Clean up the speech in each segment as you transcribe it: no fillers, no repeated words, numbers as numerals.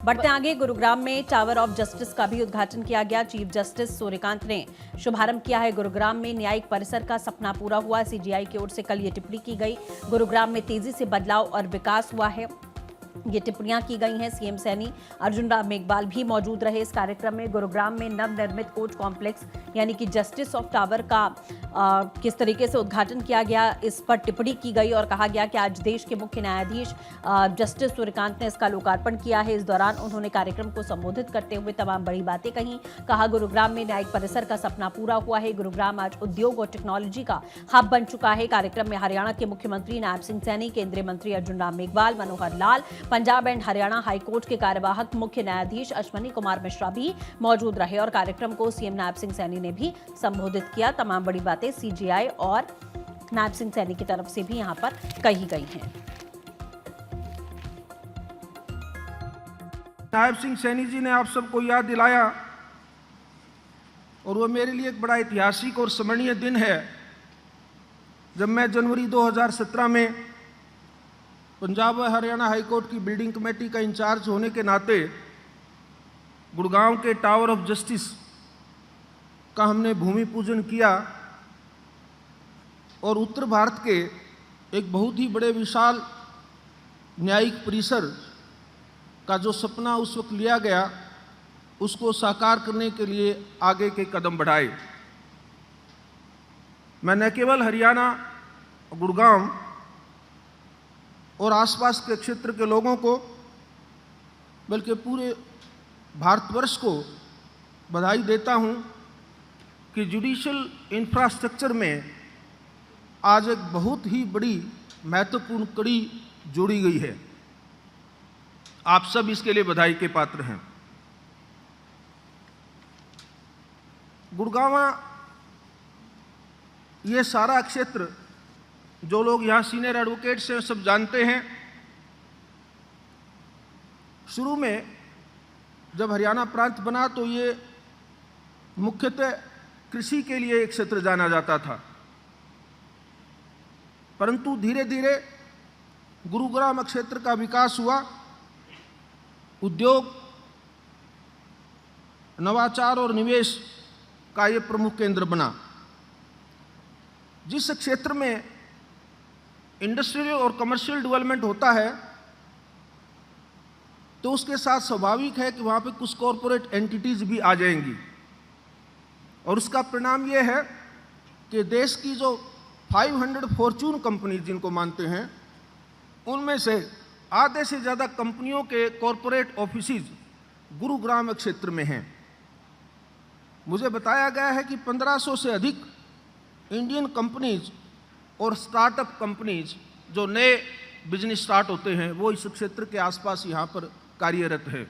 बढ़ते आगे, गुरुग्राम में टावर ऑफ जस्टिस का भी उद्घाटन किया गया। चीफ जस्टिस सूर्यकांत ने शुभारंभ किया है। गुरुग्राम में न्यायिक परिसर का सपना पूरा हुआ। सीजीआई की ओर से कल ये टिप्पणी की गई। गुरुग्राम में तेजी से बदलाव और विकास हुआ है, ये टिप्पणियां की गई हैं। सीएम सैनी अर्जुन राम मेघवाल भी मौजूद रहे इस कार्यक्रम में। गुरुग्राम में नवनिर्मित कोर्ट कॉम्प्लेक्स यानी कि जस्टिस ऑफ टावर का किस तरीके से उद्घाटन किया गया, इस पर टिप्पणी की गई और कहा गया कि आज देश के मुख्य न्यायाधीश जस्टिस सूर्यकांत ने इसका लोकार्पण किया है। इस दौरान उन्होंने कार्यक्रम को संबोधित करते हुए तमाम बड़ी बातें कही। कहा, गुरुग्राम में न्यायिक परिसर का सपना पूरा हुआ है। गुरुग्राम आज उद्योग और टेक्नोलॉजी का हब बन चुका है। कार्यक्रम में हरियाणा के मुख्यमंत्री नायब सिंह सैनी, केंद्रीय मंत्री अर्जुन राम मेघवाल, मनोहर लाल, पंजाब एंड हरियाणा हाईकोर्ट के कार्यवाहक मुख्य न्यायाधीश अश्वनी कुमार मिश्रा भी मौजूद रहे और कार्यक्रम को सीएम नायब सिंह सैनी ने भी संबोधित किया। तमाम बड़ी बातें सीजीआई और नायब सिंह सैनी की तरफ से भी यहां पर कही गई हैं। नायब सिंह सैनी जी ने आप सबको याद दिलाया और वो मेरे लिए एक बड़ा ऐतिहासिक और स्मरणीय दिन है जब मैं जनवरी 2017 में पंजाब व हरियाणा हाईकोर्ट की बिल्डिंग कमेटी का इंचार्ज होने के नाते गुड़गांव के टावर ऑफ जस्टिस का हमने भूमि पूजन किया और उत्तर भारत के एक बहुत ही बड़े विशाल न्यायिक परिसर का जो सपना उस वक्त लिया गया उसको साकार करने के लिए आगे के कदम बढ़ाए। मैं न केवल हरियाणा, गुड़गांव और आसपास के क्षेत्र के लोगों को बल्कि पूरे भारतवर्ष को बधाई देता हूं कि जुडिशियल इंफ्रास्ट्रक्चर में आज एक बहुत ही बड़ी महत्वपूर्ण कड़ी जोड़ी गई है। आप सब इसके लिए बधाई के पात्र हैं। गुड़गांव ये सारा क्षेत्र जो लोग यहाँ सीनियर एडवोकेट्स हैं सब जानते हैं। शुरू में जब हरियाणा प्रांत बना तो ये मुख्यतः कृषि के लिए एक क्षेत्र जाना जाता था, परंतु धीरे धीरे गुरुग्राम क्षेत्र का विकास हुआ। उद्योग, नवाचार और निवेश का ये प्रमुख केंद्र बना। जिस क्षेत्र में इंडस्ट्रियल और कमर्शियल डेवलपमेंट होता है तो उसके साथ स्वाभाविक है कि वहाँ पे कुछ कॉरपोरेट एंटिटीज भी आ जाएंगी और उसका परिणाम ये है कि देश की जो 500 फॉर्च्यून कंपनी जिनको मानते हैं उनमें से आधे से ज़्यादा कंपनियों के कॉरपोरेट ऑफिसेज गुरुग्राम क्षेत्र में हैं। मुझे बताया गया है कि 1500 से अधिक इंडियन कंपनीज और स्टार्टअप कंपनीज जो नए बिजनेस स्टार्ट होते हैं वो इस क्षेत्र के आसपास यहाँ पर कार्यरत है।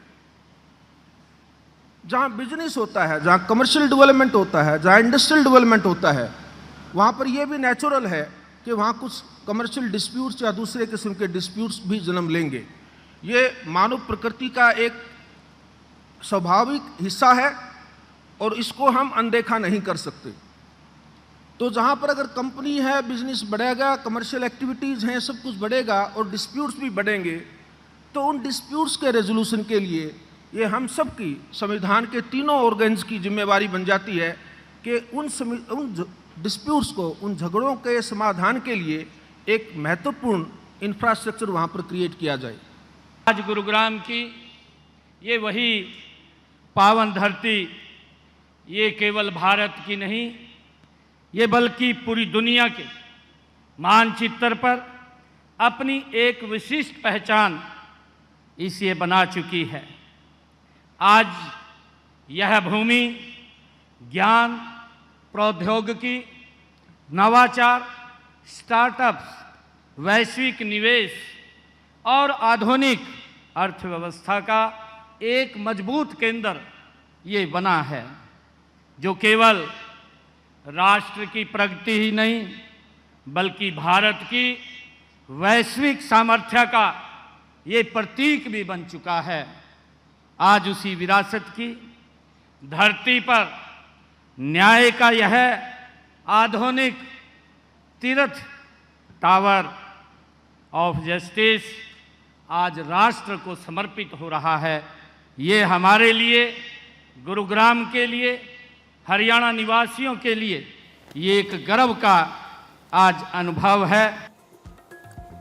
जहाँ बिजनेस होता है, जहाँ कमर्शियल डेवलपमेंट होता है, जहाँ इंडस्ट्रियल डेवलपमेंट होता है, वहाँ पर यह भी नेचुरल है कि वहाँ कुछ कमर्शियल डिस्प्यूट्स या दूसरे किस्म के डिस्प्यूट्स भी जन्म लेंगे। ये मानव प्रकृति का एक स्वाभाविक हिस्सा है और इसको हम अनदेखा नहीं कर सकते। तो जहाँ पर अगर कंपनी है, बिजनेस बढ़ेगा, कमर्शियल एक्टिविटीज़ हैं, सब कुछ बढ़ेगा और डिस्प्यूट्स भी बढ़ेंगे, तो उन डिस्प्यूट्स के रेजोल्यूशन के लिए ये हम सब की संविधान के तीनों ऑर्गन्स की जिम्मेवारी बन जाती है कि उन डिस्प्यूट्स को, उन झगड़ों के समाधान के लिए एक महत्वपूर्ण इंफ्रास्ट्रक्चर वहाँ पर क्रिएट किया जाए। आज गुरुग्राम की ये वही पावन धरती, ये केवल भारत की नहीं, ये बल्कि पूरी दुनिया के मानचित्र पर अपनी एक विशिष्ट पहचान इसे बना चुकी है। आज यह भूमि ज्ञान, प्रौद्योगिकी, नवाचार, स्टार्टअप्स, वैश्विक निवेश और आधुनिक अर्थव्यवस्था का एक मजबूत केंद्र ये बना है, जो केवल राष्ट्र की प्रगति ही नहीं बल्कि भारत की वैश्विक सामर्थ्य का ये प्रतीक भी बन चुका है। आज उसी विरासत की धरती पर न्याय का यह आधुनिक तीर्थ टावर ऑफ जस्टिस आज राष्ट्र को समर्पित हो रहा है। ये हमारे लिए, गुरुग्राम के लिए, हरियाणा निवासियों के लिए ये एक गर्व का आज अनुभव है।